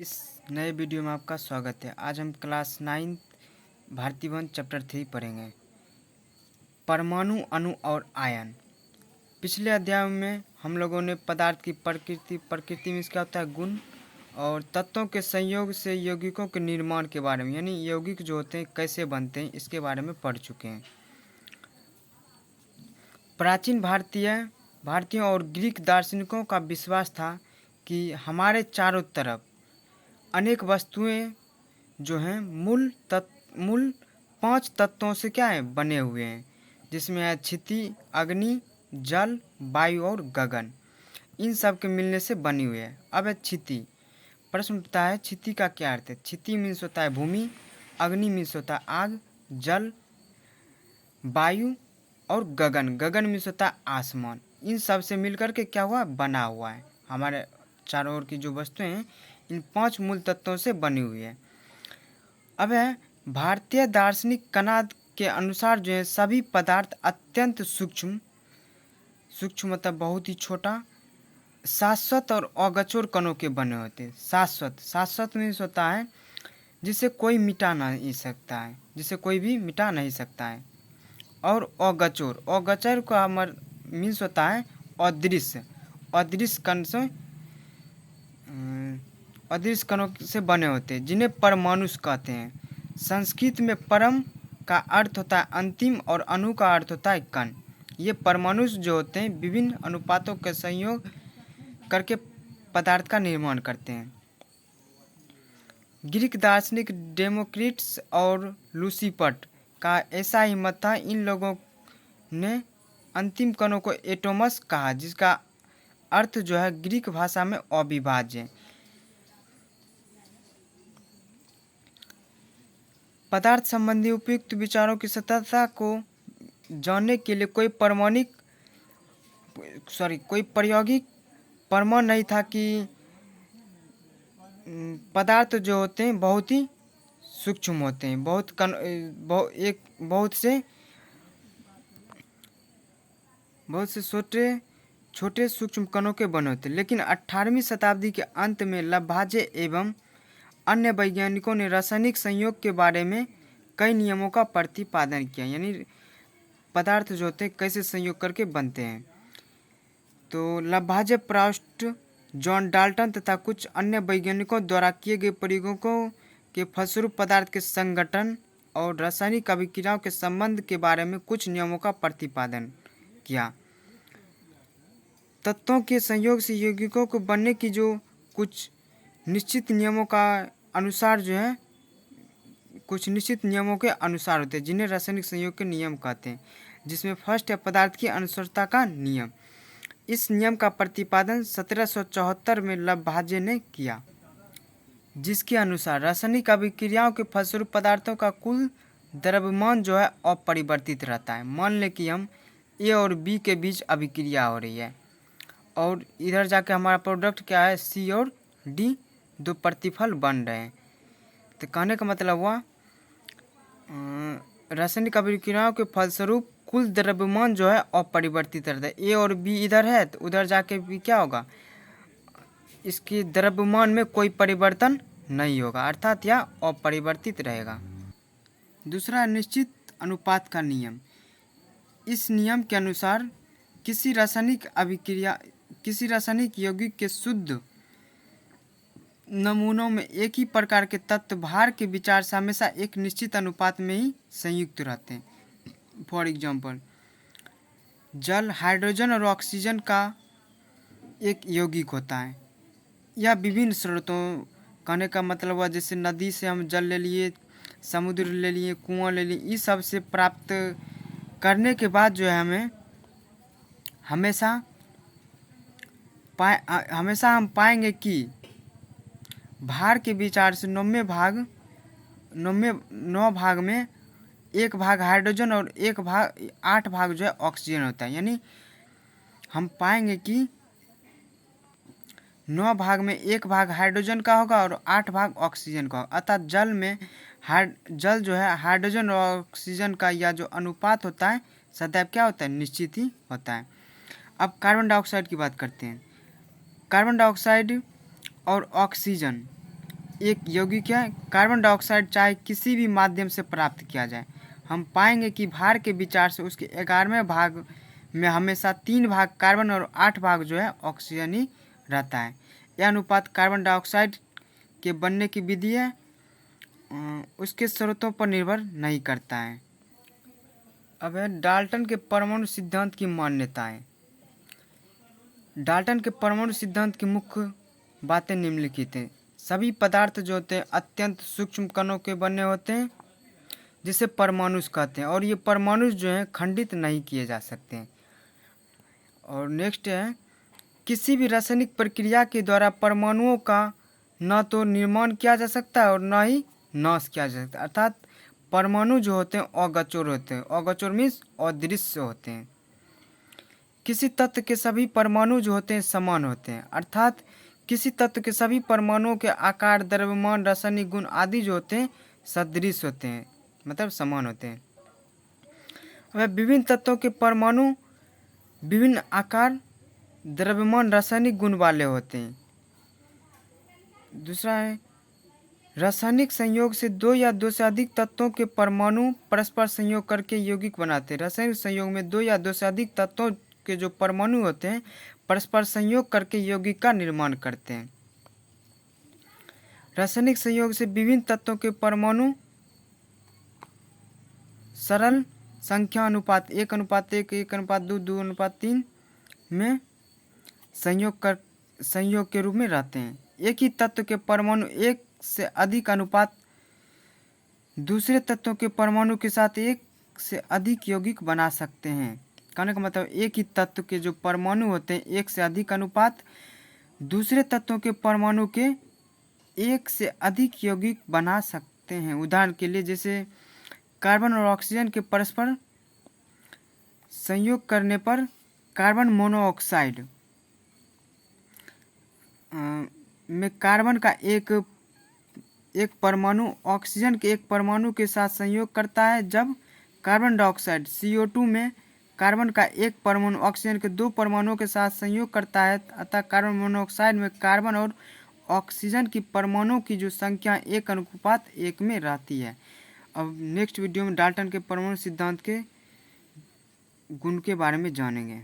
इस नए वीडियो में आपका स्वागत है। आज हम क्लास 9 भारतीय वन चैप्टर 3 पढ़ेंगे, परमाणु, अणु और आयन। पिछले अध्याय में हम लोगों ने पदार्थ की प्रकृति में इसका होता है गुण, और तत्वों के संयोग से यौगिकों के निर्माण के बारे में, यानी यौगिक जो होते हैं कैसे बनते हैं, इसके बारे में पढ़ चुके हैं। प्राचीन भारतीयों और ग्रीक दार्शनिकों का विश्वास था कि हमारे चारों तरफ अनेक वस्तुएं जो हैं मूल 5 तत्वों से क्या है बने हुए हैं, जिसमें है क्षिति, अग्नि, जल, वायु और गगन। इन सब के मिलने से बनी हुई है। अब है क्षिति। प्रश्न उठता है क्षिति का क्या अर्थ है। क्षिति मीन्स होता है भूमि, अग्नि मीन्स होता है आग, जल, वायु और गगन मीन्स होता है आसमान। इन सब से मिलकर के क्या हुआ, बना हुआ है। हमारे चारों ओर की जो वस्तुएं हैं इन 5 मूल तत्वों से बनी हुई है। अब है भारतीय दार्शनिक कणाद के अनुसार जो है सभी पदार्थ अत्यंत सूक्ष्म मतलब बहुत ही छोटा, शाश्वत और अगोचर कणों के बने होते हैं। शाश्वत मीन्स होता है जिसे कोई मिटा नहीं सकता है, जिसे कोई भी मिटा नहीं सकता है। और अगोचर का मीन्स होता है अदृश्य कणों से बने होते हैं, जिन्हें परमाणु कहते हैं। संस्कृत में परम का अर्थ होता है अंतिम और अणु का अर्थ होता है कण। ये परमाणु जो होते हैं विभिन्न अनुपातों का संयोग करके पदार्थ का निर्माण करते हैं। ग्रीक दार्शनिक डेमोक्रिटस और लूसीफर का ऐसा ही मत था। इन लोगों ने अंतिम कणों को एटोमस कहा, जिसका अर्थ जो है ग्रीक भाषा में अविभाज्य। पदार्थ संबंधी उपयुक्त विचारों की सत्यता को जानने के लिए कोई प्रायोगिक प्रमाण नहीं था कि पदार्थ जो होते हैं बहुत ही सूक्ष्म होते हैं, बहुत से छोटे सूक्ष्म कणों के बने होते हैं। लेकिन 18वीं शताब्दी के अंत में लब्भाजे एवं अन्य वैज्ञानिकों ने रासायनिक संयोग के बारे में कई नियमों का प्रतिपादन किया, यानी पदार्थ जो होते हैं कैसे संयोग करके बनते हैं। तो लब्भाजे, प्राउस्ट, जॉन डाल्टन तथा कुछ अन्य वैज्ञानिकों द्वारा किए गए प्रयोगों के फलस्वरूप पदार्थ के संगठन और रासायनिक अभिक्रियाओं के संबंध के बारे में कुछ नियमों का प्रतिपादन किया। तत्वों के संयोग से यौगिकों को बनने की जो कुछ निश्चित नियमों का अनुसार जो है कुछ निश्चित नियमों के अनुसार होते हैं, जिन्हें रासायनिक संयोग के नियम कहते हैं। जिसमें फर्स्ट है पदार्थ की अनश्वरता का नियम। इस नियम का प्रतिपादन 1774 में लब्भाजे ने किया, जिसके अनुसार रासायनिक अभिक्रियाओं के फलस्वरूप पदार्थों का कुल द्रव्यमान जो है अपरिवर्तित रहता है। मान लें कि हम ए और बी के बीच अभिक्रिया हो रही है और इधर जाके हमारा प्रोडक्ट क्या है, सी और डी, दो प्रतिफल बन रहे हैं। तो कहने का मतलब हुआ रासायनिक अभिक्रियाओं के फलस्वरूप कुल द्रव्यमान जो है अपरिवर्तित रहता है। ए और बी इधर है तो उधर जाके भी क्या होगा, इसके द्रव्यमान में कोई परिवर्तन नहीं होगा, अर्थात यह अपरिवर्तित रहेगा। दूसरा, निश्चित अनुपात का नियम। इस नियम के अनुसार किसी रासायनिक यौगिक के शुद्ध नमूनों में एक ही प्रकार के तत्व भार के विचार से हमेशा एक निश्चित अनुपात में ही संयुक्त रहते हैं। फॉर एग्जाम्पल, जल हाइड्रोजन और ऑक्सीजन का एक यौगिक होता है। यह विभिन्न स्रोतों, कहने का मतलब हुआ जैसे नदी से हम जल ले लिए, समुद्र ले लिए, कुआं ले लिए, इस सब से प्राप्त करने के बाद जो है हमें हमेशा हम पाएंगे कि भार के विचार से 9 भाग में 1 भाग हाइड्रोजन और 8 भाग जो है ऑक्सीजन होता है। यानी हम पाएंगे कि 9 भाग में 1 भाग हाइड्रोजन का होगा और 8 भाग ऑक्सीजन का होगा। अर्थात जल जो है हाइड्रोजन और ऑक्सीजन का यह जो अनुपात होता है सदैव क्या होता है, निश्चित ही होता है। अब कार्बन डाइऑक्साइड की बात करते हैं। कार्बन डाइऑक्साइड और ऑक्सीजन एक यौगिक है। कार्बन डाइऑक्साइड चाहे किसी भी माध्यम से प्राप्त किया जाए, हम पाएंगे कि भार के विचार से उसके 11वें भाग में हमेशा 3 भाग कार्बन और 8 भाग जो है ऑक्सीजन ही रहता है। यह अनुपात कार्बन डाइऑक्साइड के बनने की विधि है, उसके स्रोतों पर निर्भर नहीं करता है। अब है डाल्टन के परमाणु सिद्धांत की मान्यताएं। डाल्टन के परमाणु सिद्धांत की मुख्य बातें निम्नलिखित हैं। सभी पदार्थ जो होते हैं अत्यंत सूक्ष्म कणों के बने होते हैं, जिसे परमाणु कहते हैं, और ये परमाणु जो हैं खंडित नहीं किए जा सकते हैं। और नेक्स्ट है, किसी भी रासायनिक प्रक्रिया के द्वारा परमाणुओं का न तो निर्माण किया जा सकता है और न ही नाश किया जा सकता है, अर्थात परमाणु जो होते हैं अगोचर होते हैं। अगोचर मीन्स अदृश्य होते हैं। किसी तत्व के सभी परमाणु जो होते हैं समान होते हैं, अर्थात किसी तत्व के सभी परमाणुओं के आकार, द्रव्यमान, रासायनिक गुण आदि जो होते हैं सदृश होते हैं, मतलब समान होते हैं। वह विभिन्न तत्वों के परमाणु विभिन्न आकार, द्रव्यमान, रासायनिक गुण वाले होते हैं। दूसरा है, रासायनिक संयोग से 2 या 2 से अधिक तत्वों के परमाणु परस्पर संयोग करके यौगिक बनाते हैं। रासायनिक संयोग में 2 या 2 से अधिक तत्वों के जो परमाणु होते हैं परस्पर संयोग करके यौगिक का निर्माण करते हैं। रासायनिक संयोग से विभिन्न तत्वों के परमाणु सरल संख्या अनुपात 1:1, 1:2, 2:3 में संयोग के रूप में रहते हैं। एक ही तत्व के परमाणु एक से अधिक अनुपात दूसरे तत्वों के परमाणु के साथ एक से अधिक यौगिक बना सकते हैं। कहने का मतलब एक ही तत्व के जो परमाणु होते हैं एक से अधिक अनुपात दूसरे तत्वों के परमाणु के एक से अधिक यौगिक बना सकते हैं। उदाहरण के लिए जैसे कार्बन और ऑक्सीजन के परस्पर संयोग करने पर कार्बन मोनोऑक्साइड में कार्बन का एक परमाणु ऑक्सीजन के एक परमाणु के साथ संयोग करता है। जब कार्बन डाइऑक्साइड CO2 में कार्बन का एक परमाणु ऑक्सीजन के 2 परमाणुओं के साथ संयोग करता है, अतः कार्बन मोनोऑक्साइड में कार्बन और ऑक्सीजन की परमाणुओं की जो संख्या 1:1 में रहती है। अब नेक्स्ट वीडियो में डाल्टन के परमाणु सिद्धांत के गुण के बारे में जानेंगे।